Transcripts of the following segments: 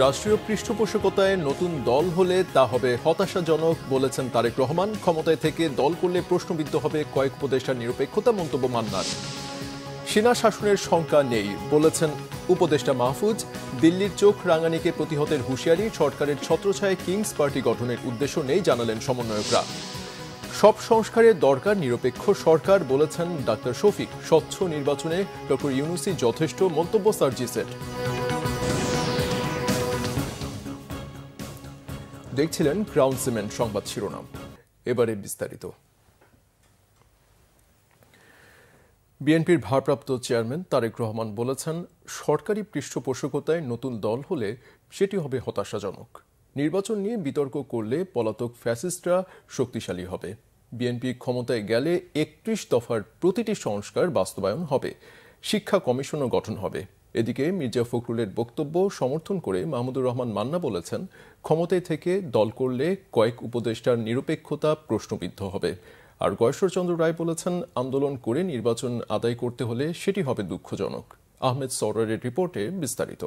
রাষ্ট্রীয় পৃষ্ঠপোষকতায় নতুন দল হলে তা হবে হতাশাজনক বলেছেন তারেক রহমান। ক্ষমতায় থেকে দল করলে প্রশ্নবিদ্ধ হবে কয়েক উপদেষ্টার নিরপেক্ষতা, মন্তব্য মান্নার। সেনা শাসনের শঙ্কা নেই বলেছেন উপদেষ্টা মাহফুজ। দিল্লির চোখ রাঙানিকে প্রতিহতের হুঁশিয়ারি, সরকারের ছত্রছায়ায় কিংস পার্টি গঠনের উদ্দেশ্য নেই জানালেন সমন্বয়করা। সব সংস্কারের দরকার নিরপেক্ষ সরকার বলেছেন ডাক্তার শফিক। স্বচ্ছ নির্বাচনে ডক্টর ইউনূসই যথেষ্ট, মন্তব্য সার্জিসের। দেখছিলেন ক্রাউন সিমেন্ট সংবাদ শিরোনাম, এবারে বিস্তারিত। বিএনপির ভারপ্রাপ্ত চেয়ারম্যান তারেক রহমান বলেছেন, সরকারি পৃষ্ঠপোষকতায় নতুন দল হলে সেটি হবে হতাশাজনক। নির্বাচন নিয়ে বিতর্ক করলে পলাতক ফ্যাসিস্টরা শক্তিশালী হবে। বিএনপি ক্ষমতায় গেলে 31 দফার প্রতিটি সংস্কার বাস্তবায়ন হবে, শিক্ষা কমিশনও গঠন হবে। এদিকে মির্জা ফখরুলের বক্তব্য সমর্থন করে মাহমুদুর রহমান মান্না বলেছেন, ক্ষমতায় থেকে দল করলে কয়েক উপদেষ্টার নিরপেক্ষতা প্রশ্নবিদ্ধ হবে। আর গয়েশ্বরচন্দ্র রায় বলেছেন, আন্দোলন করে নির্বাচন আদায় করতে হলে সেটি হবে দুঃখজনক। আহমেদ সরওয়ারের রিপোর্টে বিস্তারিত।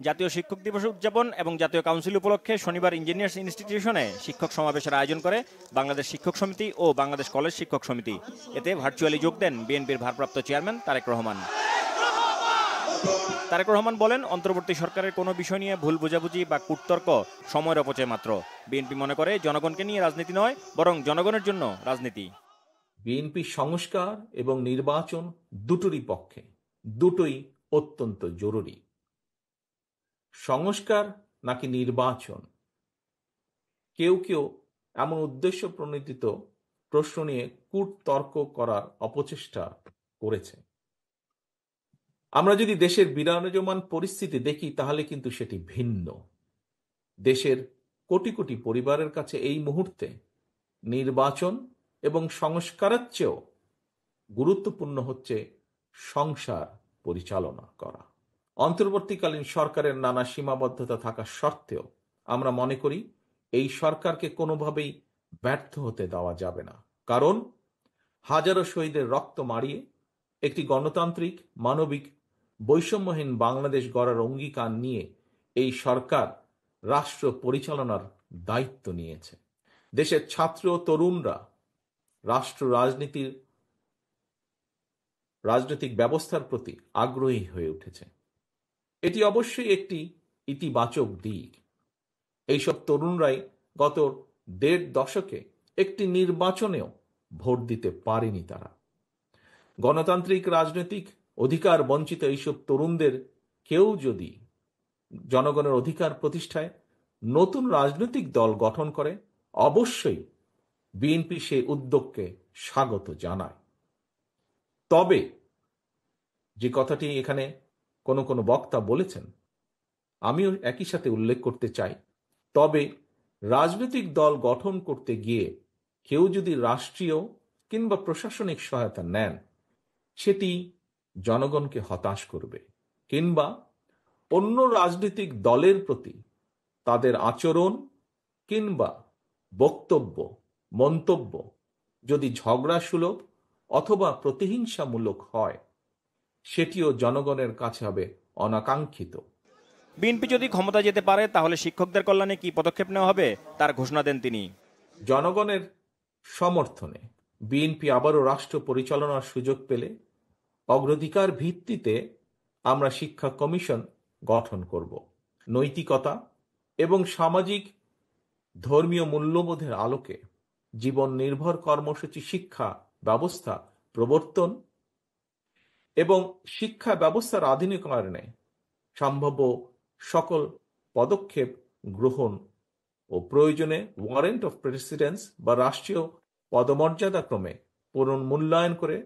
জাতীয় শিক্ষক দিবস উদযাপন এবং জাতীয় কাউন্সিল উপলক্ষে শনিবার ইঞ্জিনিয়ার্স ইনস্টিটিউশনে শিক্ষক সমাবেশের আয়োজন করে বাংলাদেশ শিক্ষক সমিতি ও বাংলাদেশ কলেজ শিক্ষক সমিতি। এতে ভার্চুয়ালি যোগ দেন বিএনপির ভারপ্রাপ্ত চেয়ারম্যান তারেক রহমান। তারেক রহমান বলেন, অন্তর্বর্তী সরকারের কোনো বিষয় নিয়ে ভুল বোঝাবুঝি বা কূটতর্ক সময়ের অপচয় মাত্র। বিএনপি মনে করে জনগণকে নিয়ে রাজনীতি নয়, বরং জনগণের জন্য রাজনীতি। বিএনপি সংস্কার এবং নির্বাচন দুটোরই পক্ষে, দুটোই অত্যন্ত জরুরি। সংস্কার নাকি নির্বাচন, কেউ কেউ এমন উদ্দেশ্য প্রণোদিত প্রশ্ন নিয়ে কূটতর্ক করার অপচেষ্টা করেছে। আমরা যদি দেশের বিরাজমান পরিস্থিতি দেখি তাহলে কিন্তু সেটি ভিন্ন। দেশের কোটি কোটি পরিবারের কাছে এই মুহূর্তে নির্বাচন এবং সংস্কারের চেয়েও গুরুত্বপূর্ণ হচ্ছে সংসার পরিচালনা করা। অন্তর্বর্তীকালীন সরকারের নানা সীমাবদ্ধতা থাকা সত্ত্বেও আমরা মনে করি এই সরকারকে কোনোভাবেই ব্যর্থ হতে দেওয়া যাবে না। কারণ হাজারো শহীদের রক্ত মারিয়ে একটি গণতান্ত্রিক, মানবিক, বৈষম্যহীন বাংলাদেশ গড়ার অঙ্গীকার নিয়ে এই সরকার রাষ্ট্র পরিচালনার দায়িত্ব নিয়েছে। দেশের ছাত্র তরুণরা রাষ্ট্র রাজনৈতিক ব্যবস্থার প্রতি আগ্রহী হয়ে উঠেছে। এটি অবশ্যই একটি ইতিবাচক দিক। এইসব তরুণরাই গত 1.5 দশকে একটি নির্বাচনেও ভোট দিতে পারেনি। তারা গণতান্ত্রিক রাজনৈতিক অধিকার বঞ্চিত এইসব তরুণদের কেউ যদি জনগণের অধিকার প্রতিষ্ঠায় নতুন রাজনৈতিক দল গঠন করে, অবশ্যই বিএনপি সেই উদ্যোগকে স্বাগত জানায়। তবে যে কথাটি এখানে কোনো বক্তা বলেছেন, আমিও একই সাথে উল্লেখ করতে চাই, তবে রাজনৈতিক দল গঠন করতে গিয়ে কেউ যদি রাষ্ট্রীয় কিংবা প্রশাসনিক সহায়তা নেন, সেটি জনগণকে হতাশ করবে, কিংবা অন্য রাজনৈতিক দলের প্রতি তাদের আচরণ কিংবা বক্তব্য, মন্তব্য যদি ঝগড়া সুলভ অথবা প্রতিহিংসামূলক হয়, সেটিও জনগণের কাছে হবে অনাকাঙ্ক্ষিত। বিএনপি যদি ক্ষমতা যেতে পারে তাহলে শিক্ষকদের কল্যাণে কি পদক্ষেপ নেওয়া হবে তার ঘোষণা দেন তিনি। জনগণের সমর্থনে বিএনপি আবারও রাষ্ট্র পরিচালনার সুযোগ পেলে অগ্রাধিকার ভিত্তিতে আমরা শিক্ষা কমিশন গঠন করব। নৈতিকতা এবং সামাজিক ধর্মীয় মূল্যবোধের আলোকে জীবন নির্ভর কর্মসূচি শিক্ষা ব্যবস্থা প্রবর্তন এবং শিক্ষা ব্যবস্থার আধুনিকায়নে সম্ভাব্য সকল পদক্ষেপ গ্রহণ ও প্রয়োজনে ওয়ারেন্ট অফ প্রেসিডেন্স বা রাষ্ট্রীয় পদমর্যাদা ক্রমে পুনর্মূল্যায়ন করে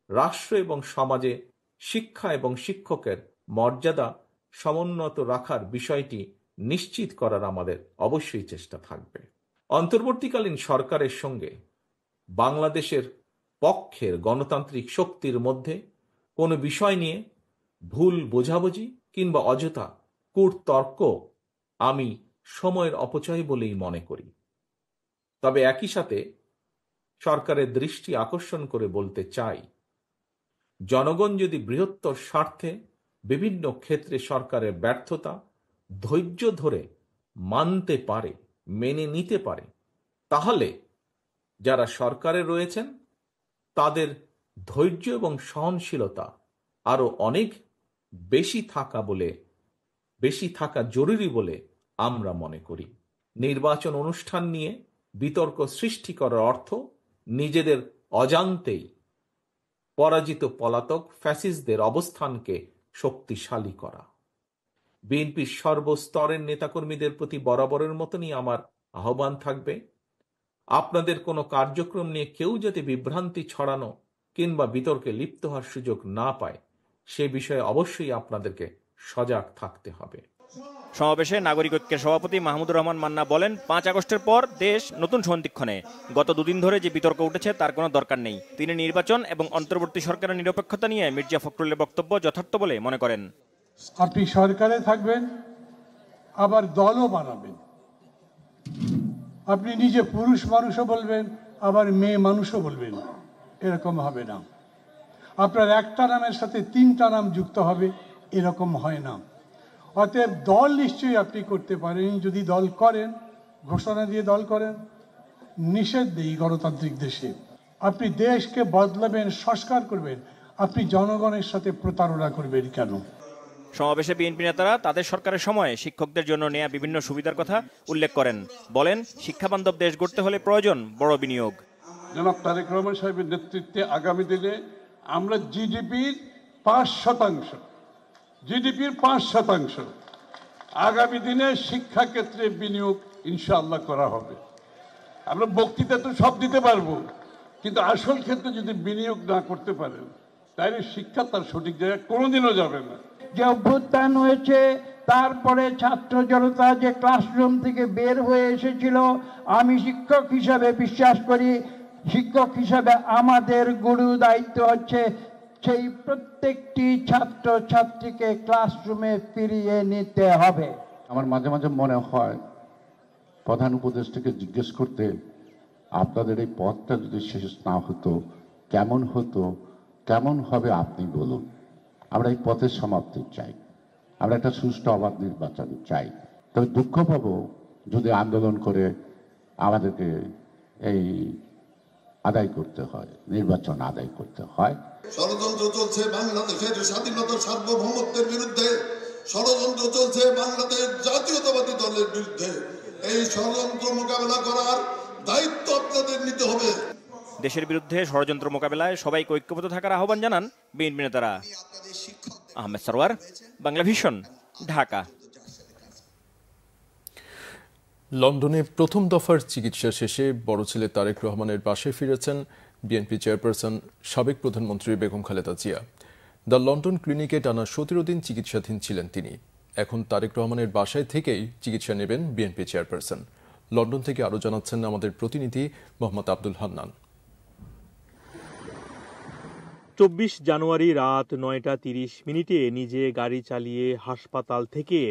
রাষ্ট্র এবং সমাজে শিক্ষা এবং শিক্ষকের মর্যাদা সমুন্নত রাখার বিষয়টি নিশ্চিত করার আমাদের অবশ্যই চেষ্টা থাকবে। অন্তর্বর্তীকালীন সরকারের সঙ্গে বাংলাদেশের পক্ষের গণতান্ত্রিক শক্তির মধ্যে কোনো বিষয় নিয়ে ভুল বোঝাবুঝি কিংবা অযথা কূটতর্ক আমি সময়ের অপচয় বলেই মনে করি। তবে একই সাথে সরকারের দৃষ্টি আকর্ষণ করে বলতে চাই, জনগণ যদি বৃহত্তর স্বার্থে বিভিন্ন ক্ষেত্রে সরকারের ব্যর্থতা ধৈর্য ধরে মানতে পারে, মেনে নিতে পারে, তাহলে যারা সরকারে রয়েছেন তাদের ধৈর্য এবং সহনশীলতা আরো অনেক বেশি থাকা জরুরি বলে আমরা মনে করি। নির্বাচন অনুষ্ঠান নিয়ে বিতর্ক সৃষ্টি করার অর্থ নিজেদের অজান্তেই পরাজিত পলাতক ফ্যাসিস্টদের অবস্থানকে শক্তিশালী করা। বিএনপির সর্বস্তরের নেতাকর্মীদের প্রতি বরাবরের মতনই আমার আহ্বান থাকবে, আপনাদের কোনো কার্যক্রম নিয়ে কেউ যাতে বিভ্রান্তি ছড়ানো কিংবা বিতর্কে লিপ্ত হওয়ার সুযোগ না পায় সে বিষয়ে অবশ্যই আপনাদেরকে সজাগ থাকতে হবে। সমাবেশে নাগরিক ঐক্যের সভাপতি মাহমুদুর রহমান মান্না বলেন, ৫ আগস্টের পর দেশ নতুন সন্ধিক্ষণে। গত দুদিন ধরে যে বিতর্ক উঠেছে তার কোনো দরকার নেই। তিনি নির্বাচন এবং অন্তর্বর্তী সরকারের নিরপেক্ষতা নিয়ে মির্জা ফখরুলের বক্তব্য যথার্থ বলে মনে করেন। আপনি সরকারে থাকবেন, আবার দলও বানাবেন। আপনি নিজে পুরুষ মানুষও বলবেন, আবার মেয়ে মানুষও বলবেন, এরকম হবে না। আপনার একটা নামের সাথে 3টা নাম যুক্ত হবে, এরকম হয় না। অতএব দল নিশ্চয়ই আপনি করতে পারেন, যদি দল করেন, ঘোষণা দিয়ে দল করেন, নিষেধ নেই গণতান্ত্রিক দেশে। আপনি দেশকে বদলাবেন, সংস্কার করবেন, আপনি জনগণের সাথে প্রতারণা করবেন কেন? সমাবেশে বিএনপি নেতারা তাদের সরকারের সময়ে শিক্ষকদের জন্য নেওয়া বিভিন্ন সুবিধার কথা উল্লেখ করেন। বলেন, শিক্ষাবান্ধব দেশ গড়তে হলে প্রয়োজন বড় বিনিয়োগ। জনাব তারেক রহমান সাহেবের নেতৃত্বে আগামী দিনে আমরা জিডিপির 5% আগামী দিনে শিক্ষা ক্ষেত্রে বিনিয়োগ ইনশাআল্লাহ করা হবে। আমরা বক্তৃতা তো সব দিতে পারবো, কিন্তু আসল ক্ষেত্রে যদি বিনিয়োগ না করতে পারেন তাহলে শিক্ষা তার সঠিক জায়গায় কোনোদিনও যাবে না। যে অভ্যুত্থান হয়েছে, তারপরে ছাত্র জনতা যে ক্লাসরুম থেকে বের হয়ে এসেছিল, আমি শিক্ষক হিসাবে বিশ্বাস করি, শিক্ষক হিসাবে আমাদের গুরু দায়িত্ব হচ্ছে সেই প্রত্যেকটি ছাত্র ছাত্রীকে ক্লাসরুমে ফিরিয়ে নিতে হবে। আমার মাঝে মাঝে মনে হয় প্রধান উপদেষ্টাকে জিজ্ঞেস করতে, আপনাদের এই পথটা যদি শেষ না হতো কেমন হবে আপনি বলুন। আমরা এই পথের সমাপ্তি চাই, আমরা একটা সুষ্ঠু অবাধ নির্বাচন চাই। তবে দুঃখ পাবো যদি আন্দোলন করে আমাদেরকে এই আদায় করতে হয়, নির্বাচন আদায় করতে হয়। ষড়যন্ত্র চলছে বাংলাদেশের স্বাধীনতার সার্বভৌমত্বের বিরুদ্ধে, ষড়যন্ত্র চলছে বাংলাদেশ জাতীয়তাবাদী দলের বিরুদ্ধে। এই ষড়যন্ত্র মোকাবেলা করার দায়িত্ব আপনাদের নিতে হবে। দেশের বিরুদ্ধে ষড়যন্ত্র মোকাবেলায় সবাইকে ঐক্যবদ্ধ থাকার আহ্বান জানান বিএনপি নেতারা। আহমেদ সরওয়ার, বাংলা ভিশন, ঢাকা। লন্ডনে প্রথম দফার চিকিৎসা শেষে বড় ছেলে তারেক রহমানের বাসায় ফিরেছেন বিএনপি চেয়ারপারসন সাবেক প্রধানমন্ত্রী বেগম খালেদা জিয়া। দ্য লন্ডন ক্লিনিকে টানা 17 দিন চিকিৎসাধীন ছিলেন তিনি। এখন তারেক রহমানের বাসায় থেকেই চিকিৎসা নেবেন বিএনপি চেয়ারপারসন। লন্ডন থেকে আরও জানাচ্ছেন আমাদের প্রতিনিধি মোহাম্মদ আব্দুল হান্নান। 24 জানুয়ারি রাত 9টা 30 নিজে গাড়ি চালিয়ে হাসপাতাল থেকে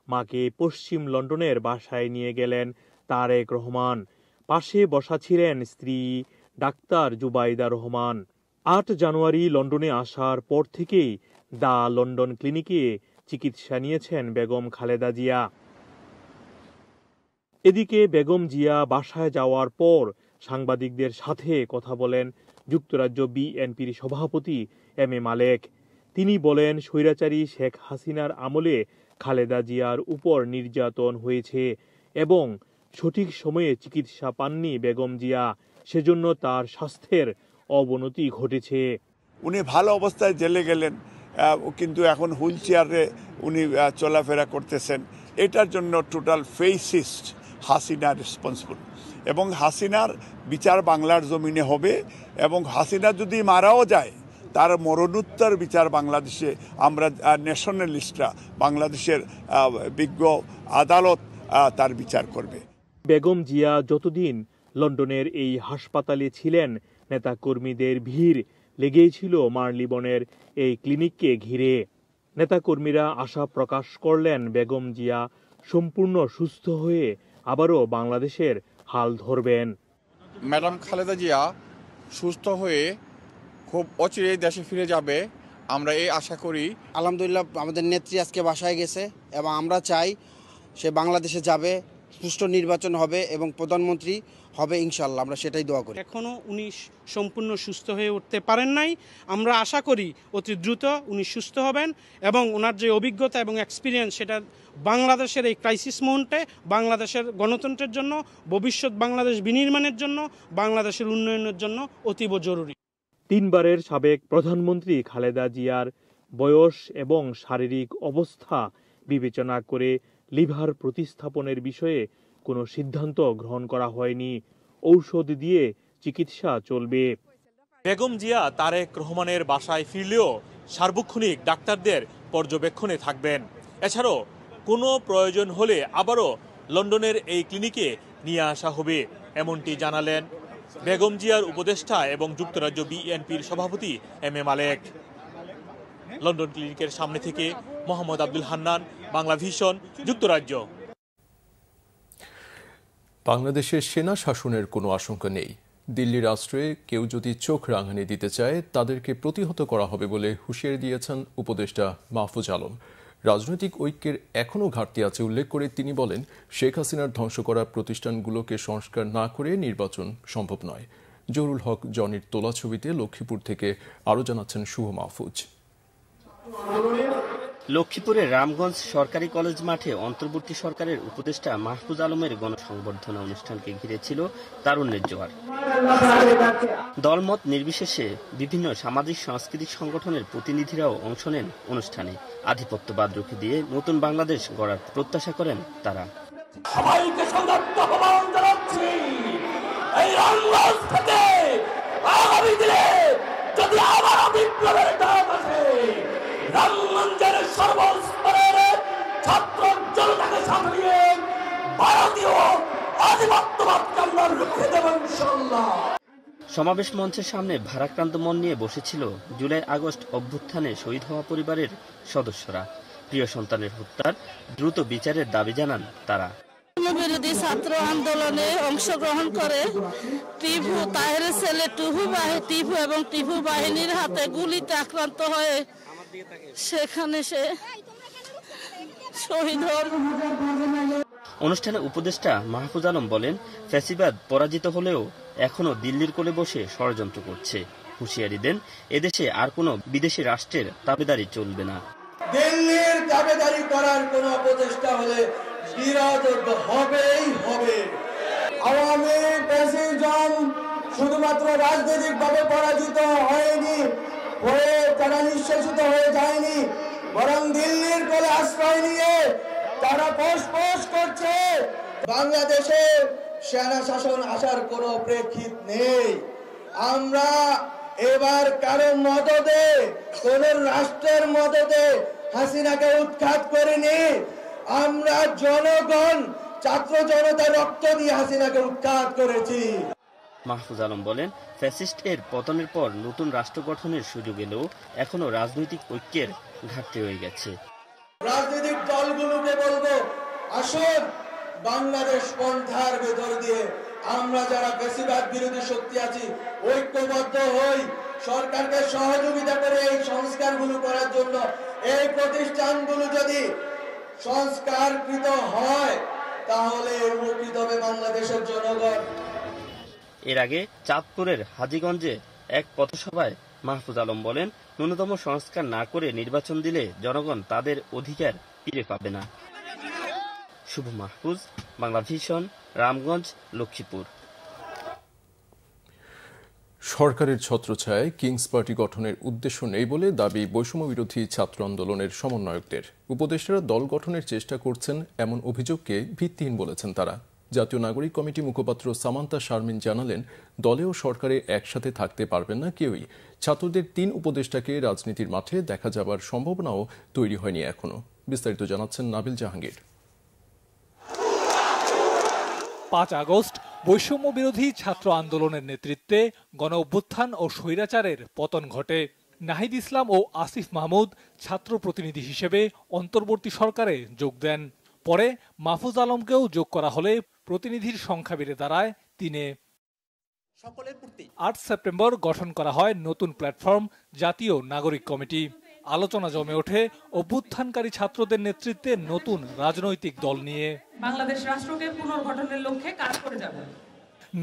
মাকে পশ্চিম লন্ডনের বাসায় নিয়ে গেলেন তারেক রহমান। পাশে বসা ছিলেন স্ত্রী ডাক্তার জুবাইদা রহমান। 8 জানুয়ারি লন্ডনে আসার পর থেকেই দ্য লন্ডন ক্লিনিকে চিকিৎসা নিয়েছেন বেগম খালেদা জিয়া। এদিকে বেগম জিয়া বাসায় যাওয়ার পর সাংবাদিকদের সাথে কথা বলেন যুক্তরাজ্য বিএনপির সভাপতি এম এ মালেক। তিনি বলেন, স্বৈরাচারী শেখ হাসিনার আমলে খালেদা জিয়ার উপর নির্যাতন হয়েছে এবং সঠিক সময়ে চিকিৎসা পাননি বেগম জিয়া, সেজন্য তার স্বাস্থ্যের অবনতি ঘটেছে। উনি ভালো অবস্থায় জেলে গেলেন, কিন্তু এখন হুইল চেয়ারে উনি চলাফেরা করতেছেন। এটার জন্য টোটাল ফেসিস্ট হাসিনা রেসপন্সিবল, এবং হাসিনার বিচার বাংলার জমিনে হবে, এবং হাসিনা যদি মারাও যায় তার মরণোত্তর বিচার বাংলাদেশে আমরা ন্যাশনালিস্টরা, বাংলাদেশের বিজ্ঞ আদালত তার বিচার করবে। বেগম জিয়া যতদিন লন্ডনের এই হাসপাতালে ছিলেন, নেতাকর্মীদের ভিড় লেগেই ছিল মার্লিবনের এই ক্লিনিককে ঘিরে। নেতাকর্মীরা আশা প্রকাশ করলেন বেগম জিয়া সম্পূর্ণ সুস্থ হয়ে আবারও বাংলাদেশের হাল ধরবেন। ম্যাডাম খালেদা জিয়া সুস্থ হয়ে খুব অচিরেই দেশে ফিরে যাবে। আমরা এই আশা করি। আলহামদুলিল্লাহ আমাদের নেত্রী আজকে বাসায় গেছে এবং আমরা চাই সে বাংলাদেশে যাবে, সুষ্ঠু নির্বাচন হবে এবং প্রধানমন্ত্রী হবে ইনশাআল্লাহ, আমরা সেটাই দোয়া করি। এখনও উনি সম্পূর্ণ সুস্থ হয়ে উঠতে পারেন নাই, আমরা আশা করি অতি দ্রুত উনি সুস্থ হবেন এবং ওনার যে অভিজ্ঞতা এবং এক্সপিরিয়েন্স সেটা বাংলাদেশের এই ক্রাইসিস মুহূর্তে বাংলাদেশের গণতন্ত্রের জন্য, ভবিষ্যৎ বাংলাদেশ বিনির্মাণের জন্য, বাংলাদেশের উন্নয়নের জন্য অতীব জরুরি। 3 বারের সাবেক প্রধানমন্ত্রী খালেদা জিয়ার বয়স এবং শারীরিক অবস্থা বিবেচনা করে লিভার প্রতিস্থাপনের বিষয়ে কোনো সিদ্ধান্ত গ্রহণ করা হয়নি। ঔষধ দিয়ে চিকিৎসা চলবে। বেগম জিয়া তারেক রহমানের বাসায় ফিরলেও সার্বক্ষণিক ডাক্তারদের পর্যবেক্ষণে থাকবেন। এছাড়াও কোনো প্রয়োজন হলে আবারও লন্ডনের এই ক্লিনিকে নিয়ে আসা হবে, এমনটি জানালেন বেগম জিয়ার উপদেষ্টা এবং যুক্তরাজ্য বিএনপির সভাপতি এম এ মালেক। লন্ডন ক্লিনিকের সামনে থেকে মোহাম্মদ আব্দুল হান্নান, বাংলা ভিশন, যুক্তরাজ্য। বাংলাদেশের সেনা শাসনের কোনো আশঙ্কা নেই। দিল্লি রাষ্ট্রে কেউ যদি চোখ রাঙানি দিতে চায় তাদেরকে প্রতিহত করা হবে বলে হুঁশিয়ারি দিয়েছেন উপদেষ্টা মাহফুজ আলম। রাজনৈতিক ঐক্যের এখনও ঘাটতি আছে উল্লেখ করে তিনি বলেন, শেখ হাসিনার ধ্বংস করা প্রতিষ্ঠানগুলোকে সংস্কার না করে নির্বাচন সম্ভব নয়। জহুরুল হক জনির তোলা ছবিতে লক্ষ্মীপুর থেকে আরও জানাচ্ছেন শুভ মাহফুজ। লক্ষ্মীপুরের রামগঞ্জ সরকারি কলেজ মাঠে অন্তর্বর্তী সরকারের উপদেষ্টা মাহফুজ আলমের গণসংবর্ধনা অনুষ্ঠানকে ঘিরে ছিল তারুণ্যের জোয়ার। দলমত নির্বিশেষে বিভিন্ন সামাজিক সাংস্কৃতিক সংগঠনের প্রতিনিধিরাও অংশ নেন অনুষ্ঠানে। আধিপত্যবাদ রুখে দিয়ে নতুন বাংলাদেশ গড়ার প্রত্যাশা করেন তারা। সবাইকে সংযুক্ত আহ্বান জানাচ্ছি, এই রামগঞ্জ থেকে আগামী দিনে যদি আবার বিপ্লবের ডাক আসে, রামগঞ্জের সর্বস্তরের ছাত্র জনতাকে সাথে নিয়ে ভারতীয় আধিপত্যবাদকে আমরা রুখে দেব ইনশাআল্লাহ। সমাবেশ মঞ্চের সামনে ভারাক্রান্ত মন নিয়ে বসেছিল জুলাই আগস্ট অভ্যুত্থানে শহীদ হওয়া পরিবারের সদস্যরা। প্রিয় সন্তানের হত্যার দ্রুত বিচারের দাবি জানান তারা। বিরোধী ছাত্র আন্দোলনে অংশগ্রহণ করে টিপু তাহেরের ছেলে টিপু এবং টিপু বাহিনীর হাতে গুলিতে আক্রান্ত হয়ে সেখানে সে শহীদ হন। অনুষ্ঠানে উপদেষ্টা মাহফুজ আলম বলেন, ফ্যাসিবাদ পরাজিত হলেও এখনো দিল্লির কোলে বসে ষড়যন্ত্র করছে। হুঁশিয়ারি দেন, এদেশে আর কোনো বিদেশি রাষ্ট্রের দাবিদারি চলবে না। দিল্লির দাবিদারি করার কোন প্রচেষ্টা হলে বিরোধ হবেই হবে। আওয়ামী ফ্যাসিজম শুধুমাত্র রাজনৈতিকভাবে পরাজিত হয়নি, হয়ে তারা নিঃশেষিত হয়ে যায়নি, বরং দিল্লির কোলে আশ্রয় নিয়ে তারা পোষপোষ করছে। বাংলাদেশে সেনা শাসন আসার কোনো প্রেক্ষিত নেই। আমরা এবার কারো মদদে, কোন রাষ্ট্রের মদদে হাসিনাকে উৎখাত করিনি। আমরা জনগণ, ছাত্র জনতা রক্ত দিয়ে হাসিনাকে উৎখাত করেছি। মাহফুজ আলম বলেন, ফ্যাসিস্ট এর পতনের পর নতুন রাষ্ট্র গঠনের সুযোগ এলেও এখনো রাজনৈতিক ঐক্যের ঘাটতি রয়ে গেছে। রাজনৈতিক দলগুলোকে বলবো, আসুন বাংলাদেশ পন্থার ভেতর দিয়ে আমরা যারা ফ্যাসিবাদ বিরোধী শক্তি আছি ঐক্যবদ্ধ হই, সরকারকে সহযোগিতা করে এই সংস্কারগুলো করার জন্য। এই প্রতিষ্ঠানগুলো যদি সংস্কারকৃত হয় তাহলে উপকৃত হবে বাংলাদেশের জনগণ। এর আগে চাঁদপুরের হাজীগঞ্জে এক পথসভায় মাহফুজ আলম বলেন, ন্যূনতম সংস্কার না করে নির্বাচন দিলে জনগণ তাদের অধিকার ফিরে পাবে না। শুভ মাহফুজ, বাংলা ভিশন, রামগঞ্জ, লক্ষ্মীপুর। সরকারের ছত্রছায়ায় কিংস পার্টি গঠনের উদ্দেশ্য নেই বলে দাবি বৈষম্য বিরোধী ছাত্র আন্দোলনের সমন্বয়কদের। উপদেষ্টারা দল গঠনের চেষ্টা করছেন এমন অভিযোগকে ভিত্তিহীন বলেছেন তারা। জাতীয় নাগরিক কমিটি মুখপাত্র সামান্তা শারমিন জানালেন, দলে ও সরকারে একসাথে থাকতে পারবেন না কেউই। ছাত্রদের 3 উপদেষ্টাকে রাজনীতির মাঠে দেখা যাবার সম্ভাবনাও তৈরি হয়নি এখনো। বিস্তারিত জানাচ্ছেন নাবিল জাহাঙ্গীর। 5 আগস্ট বৈষম্য বিরোধী ছাত্র আন্দোলনের নেতৃত্বে গণ অভ্যুত্থান ও স্বৈরাচারের পতন ঘটে। নাহিদ ইসলাম ও আসিফ মাহমুদ ছাত্র প্রতিনিধি হিসেবে অন্তর্বর্তী সরকারে যোগ দেন। পরে মাহফুজ আলমকেও যোগ করা হলে প্রতিনিধির সংখ্যা বেড়ে দাঁড়ায় 3-এ। 8 সেপ্টেম্বর গঠন করা হয় নতুন প্ল্যাটফর্ম জাতীয় নাগরিক কমিটি। আলোচনা জমে ওঠে অভ্যুত্থানকারী ছাত্রদের নেতৃত্বে নতুন রাজনৈতিক দল নিয়ে। বাংলাদেশ রাষ্ট্রকে পুনর্গঠনের লক্ষ্যে কাজ করে যাব।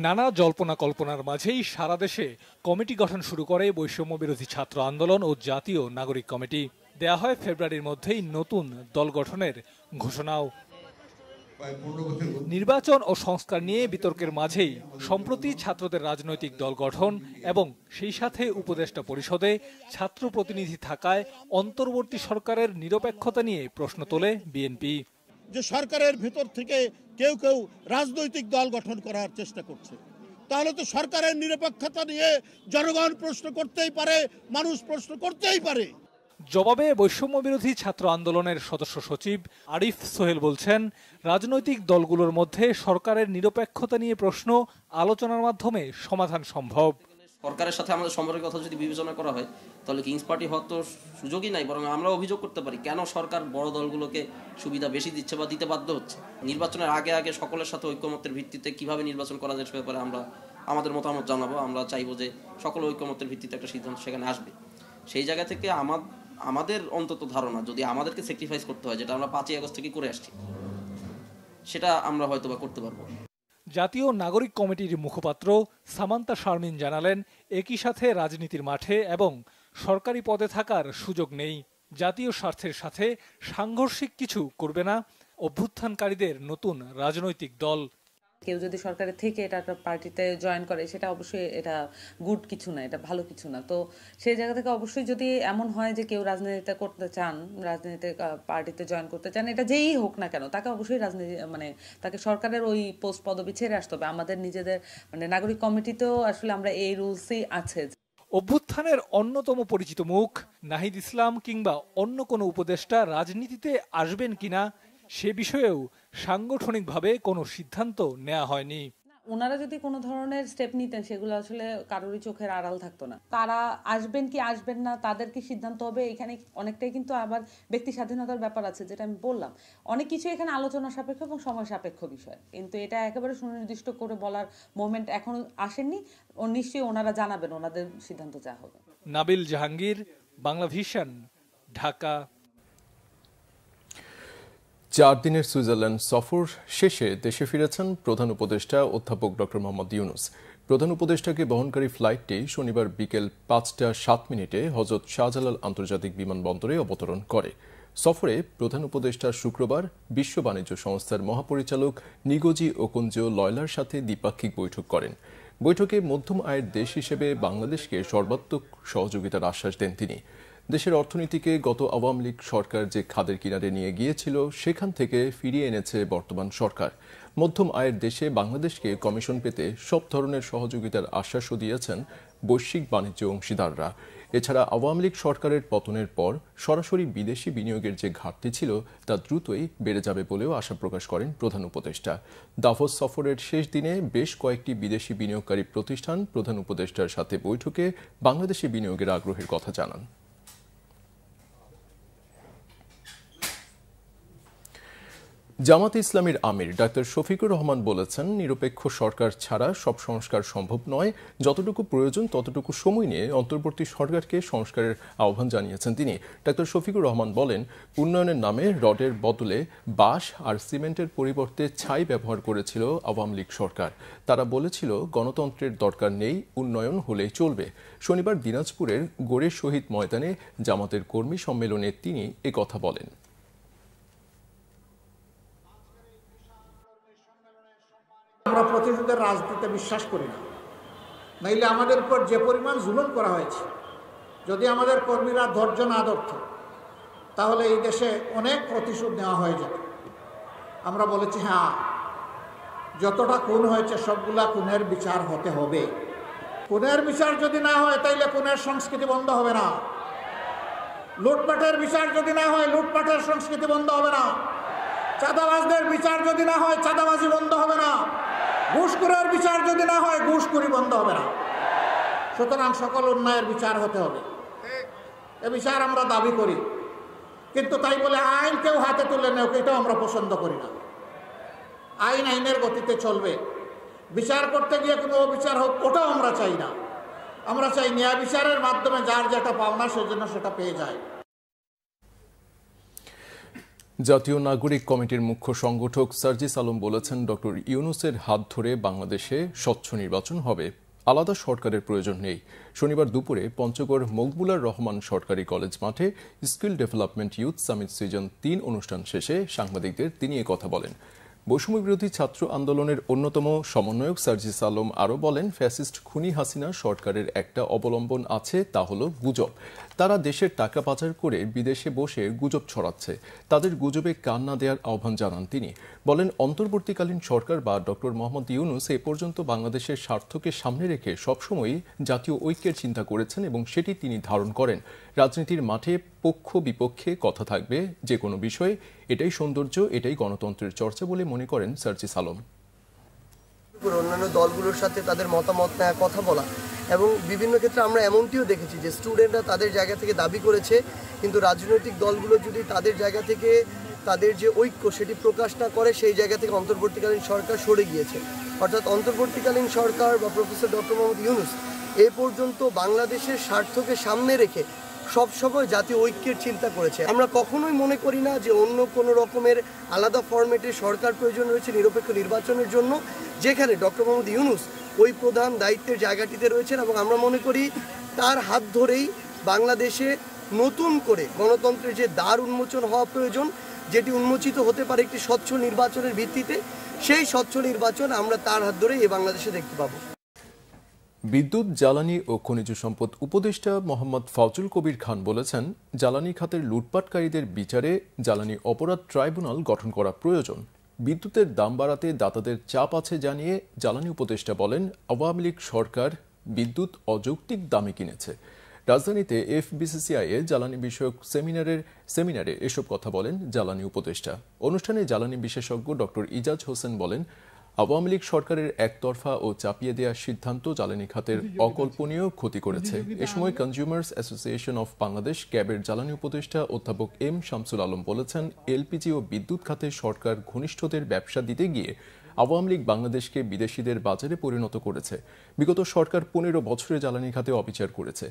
নানা জল্পনা কল্পনার মাঝেই সারা দেশে কমিটি গঠন শুরু করে বৈষম্য বিরোধী ছাত্র আন্দোলন ও জাতীয় নাগরিক কমিটি। দেয়া হয় ফেব্রুয়ারির মধ্যেই নতুন দল গঠনের ঘোষণাও। নির্বাচন ও সংস্কার নিয়ে বিতর্কের মাঝেই সম্প্রতি ছাত্রদের রাজনৈতিক দল গঠন এবং সেই সাথে উপদেষ্টা পরিষদে ছাত্র প্রতিনিধি থাকায় অন্তর্বর্তী সরকারের নিরপেক্ষতা নিয়ে প্রশ্ন তোলে বিএনপি। যে সরকারের ভেতর থেকে কেউ কেউ রাজনৈতিক দল গঠন করার চেষ্টা করছে, তাহলে তো সরকারের নিরপেক্ষতা নিয়ে জনগণ প্রশ্ন করতেই পারে, মানুষ প্রশ্ন করতেই পারে। জবাবে বৈষম্য বিরোধী ছাত্র আন্দোলনের সদস্য সচিব আরিফ সোহেল বলছেন, রাজনৈতিক দলগুলোর মধ্যে সরকারের নিরপেক্ষতা নিয়ে প্রশ্ন আলোচনার মাধ্যমে সমাধান সম্ভব। সরকারের সাথে আমাদের সম্পর্কের কথা যদি বিবেচনা করা হয় তাহলে কিংস পার্টি হওয়ার তো সুযোগই নাই, বরং আমরা অভিযোগ করতে পারি কেন সরকার বড় দলগুলোকে সুবিধা বেশি দিচ্ছে বা দিতে বাধ্য হচ্ছে। নির্বাচনের আগে আগে সকলের সাথে ঐকমত্যের ভিত্তিতে কিভাবে নির্বাচন করা যায় সে ব্যাপারে আমরা আমাদের মতামত জানাবো। আমরা চাইবো যে সকল ঐকমত্যের ভিত্তিতে একটা সিদ্ধান্ত সেখানে আসবে। সেই জায়গা থেকে আমাদের অন্তত ধারণা, যদি আমাদেরকে স্যাক্রিফাইস করতে হয়, যেটা আমরা 5ই আগস্ট থেকে করে আসছি, সেটা আমরা হয়তো বা করতে পারবো। জাতীয় নাগরিক কমিটির মুখপাত্র সামান্তা শারমিন জানালেন, একই সাথে রাজনীতির মাঠে এবং সরকারি পদে থাকার সুযোগ নেই। জাতীয় স্বার্থের সাথে সাংঘর্ষিক কিছু করবে না অভ্যুত্থানকারীদের নতুন রাজনৈতিক দল। কেউ যদি সরকারের থেকে এটা একটা পার্টিতে জয়েন করে সেটা অবশ্যই এটা গুড কিছু না, এটা ভালো কিছু না। তো সেই জায়গা থেকে অবশ্যই যদি এমন হয় যে কেউ রাজনীতিতে করতে চান, রাজনীতি পার্টিতে জয়েন করতে চান, এটা যেই হোক না কেন, তাকে অবশ্যই রাজনীতি তাকে সরকারের ওই পোস্ট পদবি ছেড়ে আসতে হবে। আমাদের নিজেদের নাগরিক কমিটিতেও আসলে আমরা এই রুলসই আছে। অভ্যুত্থানের অন্যতম পরিচিত মুখ নাহিদ ইসলাম কিংবা অন্য কোনো উপদেষ্টা রাজনীতিতে আসবেন কিনা সে বিষয়েও সাংগঠনিকভাবে কোনো সিদ্ধান্ত নেওয়া হয়নি। ওনারা যদি কোনো ধরনের স্টেপ নিতেন সেগুলো আসলে কারোরই চোখের আড়াল থাকতো না। তারা আসবেন কি আসবেন না তাদের কি সিদ্ধান্ত হবে, এখানে অনেকটাই কিন্তু আবার ব্যক্তি স্বাধীনতার ব্যাপার আছে, যেটা আমি বললাম। অনেক কিছু এখানে আলোচনা সাপেক্ষ এবং সময় সাপেক্ষ বিষয়, কিন্তু এটা একেবারে সুনির্দিষ্ট করে বলার মোমেন্ট এখন আসেননি। নিশ্চয়ই ওনারা জানাবেন ওনাদের সিদ্ধান্ত যা হবে। নাবিল জাহাঙ্গীর, বাংলা ভিশন, ঢাকা। 4 দিনের সুইজারল্যান্ড সফর শেষে দেশে ফিরেছেন প্রধান উপদেষ্টা অধ্যাপক ডক্টর মোহাম্মদ ইউনূস। প্রধান উপদেষ্টাকে বহনকারী ফ্লাইটটি শনিবার বিকেল 5টা 7 হযরত শাহজালাল আন্তর্জাতিক বিমানবন্দরে অবতরণ করে। সফরে প্রধান উপদেষ্টা শুক্রবার বিশ্ব বাণিজ্য সংস্থার মহাপরিচালক নিগোজি ওকোনজো লয়লার সাথে দ্বিপাক্ষিক বৈঠক করেন। বৈঠকে মধ্যম আয়ের দেশ হিসেবে বাংলাদেশকে সর্বাত্মক সহযোগিতার আশ্বাস দেন তিনি। দেশের অর্থনীতিকে গত আওয়ামী লীগ সরকার যে খাদের কিনারে নিয়ে গিয়েছিল সেখান থেকে ফিরিয়ে এনেছে বর্তমান সরকার। মধ্যম আয়ের দেশে বাংলাদেশকে কমিশন পেতে সব ধরনের সহযোগিতার আশ্বাসও দিয়েছেন বৈশ্বিক বাণিজ্য অংশীদাররা। এছাড়া আওয়ামী লীগ সরকারের পতনের পর সরাসরি বিদেশি বিনিয়োগের যে ঘাটতি ছিল তা দ্রুতই বেড়ে যাবে বলেও আশা প্রকাশ করেন প্রধান উপদেষ্টা। দাভোস সফরের শেষ দিনে বেশ কয়েকটি বিদেশি বিনিয়োগকারী প্রতিষ্ঠান প্রধান উপদেষ্টার সাথে বৈঠকে বাংলাদেশে বিনিয়োগের আগ্রহের কথা জানান। জামাতে ইসলামীর আমির ডাক্তার শফিকুর রহমান বলেছেন, নিরপেক্ষ সরকার ছাড়া সব সংস্কার সম্ভব নয়। যতটুকু প্রয়োজন ততটুকু সময় নিয়ে অন্তর্বর্তী সরকারকে সংস্কারের আহ্বান জানিয়েছেন তিনি। ডাক্তার শফিকুর রহমান বলেন, উন্নয়নের নামে রডের বদলে বাঁশ আর সিমেন্টের পরিবর্তে ছাই ব্যবহার করেছিল আওয়ামী লীগ সরকার। তারা বলেছিল গণতন্ত্রের দরকার নেই, উন্নয়ন হলেই চলবে। শনিবার দিনাজপুরের গোরে শহীদ ময়দানে জামাতের কর্মী সম্মেলনে তিনি একথা বলেন। আমরা প্রতিশোধের রাজনীতিতে বিশ্বাস করি না, নাইলে আমাদের উপর যে পরিমাণ জুলুম করা হয়েছে, যদি আমাদের কর্মীরা ধৈর্য না ধরত তাহলে এই দেশে অনেক প্রতিশোধ নেওয়া হয়ে যেত। আমরা বলেছি হ্যাঁ, যতটা খুন হয়েছে সবগুলা খুনের বিচার হতে হবে। খুনের বিচার যদি না হয় তাইলে খুনের সংস্কৃতি বন্ধ হবে না। লুটপাটের বিচার যদি না হয় লুটপাটের সংস্কৃতি বন্ধ হবে না। চাঁদাবাজদের বিচার যদি না হয় চাঁদাবাজি বন্ধ হবে না। ঘুষখোরের বিচার যদি না হয় ঘুষখোরি বন্ধ হবে না। সুতরাং সকল অন্যায়ের বিচার হতে হবে, এ বিচার আমরা দাবি করি। কিন্তু তাই বলে আইন কেউ হাতে তুলে নেও, এটাও আমরা পছন্দ করি না। আইন আইনের গতিতে চলবে। বিচার করতে গিয়ে কোনো অবিচার হোক, ওটাও আমরা চাই না। আমরা চাই ন্যায় বিচারের মাধ্যমে যার যেটা পাওনা সেজন্য সেটা পেয়ে যায়। জাতীয় নাগরিক কমিটির মুখ্য সংগঠক সার্জিস আলম বলেছেন, ডক্টর ইউনূসের হাত ধরে বাংলাদেশে স্বচ্ছ নির্বাচন হবে, আলাদা সরকারের প্রয়োজন নেই। শনিবার দুপুরে পঞ্চগড় মকবুলার রহমান সরকারি কলেজ মাঠে skill development youth summit season 3 অনুষ্ঠান শেষে সাংবাদিকদের তিনি কথা বলেন। বৈষম্য বিরোধী ছাত্র আন্দোলনের অন্যতম সমন্বয়ক সার্জিস আলম আরও বলেন, ফ্যাসিস্ট খুনি হাসিনা সরকারের একটা অবলম্বন আছে, তা হলো গুজব। তারা দেশের টাকা পাচার করে বিদেশে বসে গুজব ছড়াচ্ছে, তাদের গুজবে কান না দেওয়ার আহ্বান জানান তিনি। বলেন, অন্তর্বর্তীকালীন সরকার বা ডক্টর মোহাম্মদ ইউনূস এ পর্যন্ত বাংলাদেশের স্বার্থকে সামনে রেখে সবসময়ই জাতীয় ঐক্যের চিন্তা করেছেন এবং সেটি তিনি ধারণ করেন। রাজনীতির মাঠে পক্ষ বিপক্ষে কথা থাকবে যে কোনো বিষয়ে, এটাই সৌন্দর্য, এটাই গণতন্ত্রের চর্চা বলে মনে করেন সার্জিস আলম। অন্যান্য দলগুলোর সাথে তাদের মতামত নেওয়া, কথা বলা, এবং বিভিন্ন ক্ষেত্রে আমরা এমনটিও দেখেছি যে স্টুডেন্টরা তাদের জায়গা থেকে দাবি করেছে, কিন্তু রাজনৈতিক দলগুলো যদি তাদের জায়গা থেকে তাদের যে ঐক্য সেটি প্রকাশ না করে, সেই জায়গা থেকে অন্তর্বর্তীকালীন সরকার সরে গিয়েছে। অর্থাৎ অন্তর্বর্তীকালীন সরকার বা প্রফেসর ডক্টর মোহাম্মদ ইউনূস এ পর্যন্ত বাংলাদেশের স্বার্থকে সামনে রেখে সবসময় জাতীয় ঐক্যের চিন্তা করেছে। আমরা কখনোই মনে করি না যে অন্য কোনো রকমের আলাদা ফরম্যাটে সরকার প্রয়োজন রয়েছে নিরপেক্ষ নির্বাচনের জন্য, যেখানে ডক্টর মোহাম্মদ ইউনূস ওই প্রধান দায়িত্বের জায়গাটিতে রয়েছেন। এবং আমরা মনে করি তার হাত ধরেই বাংলাদেশে নতুন করে গণতন্ত্রের যে দ্বার উন্মোচন হওয়া প্রয়োজন, যেটি উন্মোচিত হতে পারে একটি স্বচ্ছ নির্বাচনের ভিত্তিতে, সেই স্বচ্ছ নির্বাচন আমরা তার হাত ধরেই এই বাংলাদেশে দেখতে পাবো। বিদ্যুৎ, জ্বালানি ও খনিজ সম্পদ উপদেষ্টা মোহাম্মদ ফাউজুল কবির খান বলেছেন, জ্বালানি খাতের লুটপাটকারীদের বিচারে জ্বালানি অপরাধ ট্রাইব্যুনাল গঠন করা প্রয়োজন। বিদ্যুতের দাম বাড়াতে দাতাদের চাপ আছে জানিয়ে জ্বালানি উপদেষ্টা বলেন, আওয়ামী লীগ সরকার বিদ্যুৎ অযৌক্তিক দামে কিনেছে। রাজধানীতে এফবিসিসিআই এ জ্বালানি বিষয়ক সেমিনারে এসব কথা বলেন জ্বালানি উপদেষ্টা। অনুষ্ঠানে জ্বালানি বিশেষজ্ঞ ডক্টর ইজাজ হোসেন বলেন, আওয়ামী লীগ সরকারের একতরফা ও চাপিয়ে দেওয়া সিদ্ধান্ত জ্বালানি খাতের অকল্পনীয় ক্ষতি করেছে। এ সময় কনজিউমার্স অ্যাসোসিয়েশন অফ বাংলাদেশ ক্যাবের জ্বালানি উপদেষ্টা অধ্যাপক এম শামসুল আলম বলেছেন, এলপিজি ও বিদ্যুৎ খাতে সরকার ঘনিষ্ঠদের ব্যবসা দিতে গিয়ে আওয়ামী লীগ বাংলাদেশকে বিদেশিদের বাজারে পরিণত করেছে। বিগত সরকার 15 বছরে জ্বালানি খাতে অবিচার করেছে।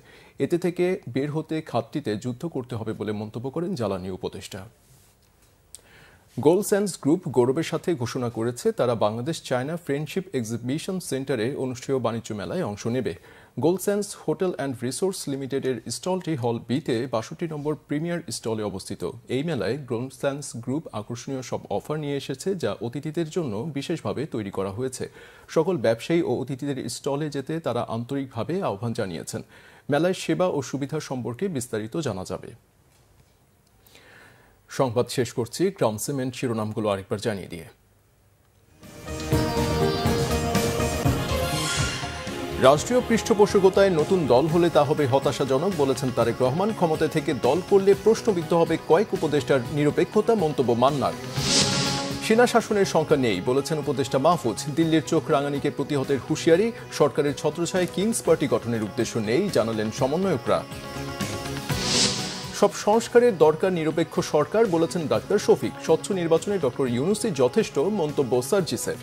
এতে থেকে বের হতে খাতটিতে যুদ্ধ করতে হবে বলে মন্তব্য করেন জ্বালানি উপদেষ্টা। গোলস্যান্ডস গ্রুপ গৌরবের সাথে ঘোষণা করেছে তারা বাংলাদেশ চায়না ফ্রেন্ডশিপ এক্সিবিশন সেন্টারে অনুষ্ঠেয় বাণিজ্য মেলায় অংশ নেবে। গোলস্যান্ডস হোটেল অ্যান্ড রিসোর্স লিমিটেডের স্টলটি হল বিতে 62 নম্বর প্রিমিয়ার স্টলে অবস্থিত। এই মেলায় গোলস্যান্ডস গ্রুপ আকর্ষণীয় সব অফার নিয়ে এসেছে, যা অতিথিদের জন্য বিশেষভাবে তৈরি করা হয়েছে। সকল ব্যবসায়ী ও অতিথিদের স্টলে যেতে তারা আন্তরিকভাবে আহ্বান জানিয়েছেন। মেলায় সেবা ও সুবিধা সম্পর্কে বিস্তারিত জানা যাবে। সংবাদ শেষ করছি গ্রাম সিমেন্ট শিরোনামগুলো আরেকবার জানিয়ে দিয়ে। রাষ্ট্রীয় পৃষ্ঠপোষকতায় নতুন দল হলে তা হবে হতাশাজনক বলেছেন তারেক রহমান। ক্ষমতায় থেকে দল করলে প্রশ্নবিদ্ধ হবে কয়েক উপদেষ্টার নিরপেক্ষতা, মন্তব্য মান্নার। সেনা শাসনের সংখ্যা নেই বলেছেন উপদেষ্টা মাহফুজ। দিল্লির চোখ রাঙানিকে প্রতিহতের হুঁশিয়ারি, সরকারের ছত্রছায়ায় কিংস পার্টি গঠনের উদ্দেশ্য নেই জানালেন সমন্বয়করা। সব সংস্কারের দরকার নিরপেক্ষ সরকার বলেছেন ডাক্তার শফিক। স্বচ্ছ নির্বাচনে ডক্টর ইউনূসই যথেষ্ট, মন্তব্য সার্জিসের।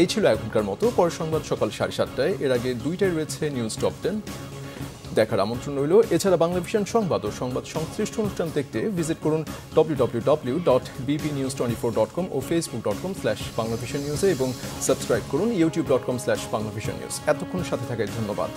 এই ছিল এখনকার মতো। পরের সংবাদ সকাল 7:30টায়। এর আগে 2টায় রয়েছে নিউজ টপ 10 দেখার আমন্ত্রণ রইল। এছাড়া বাংলাভিশন সংবাদ ও সংবাদ সংশ্লিষ্ট অনুষ্ঠান দেখতে ভিজিট করুন www.bbnews24.com ও facebook.com/banglavisionnews এবং সাবস্ক্রাইব করুন youtube.com/banglavisionnews। এতক্ষণ সাথে থাকার ধন্যবাদ।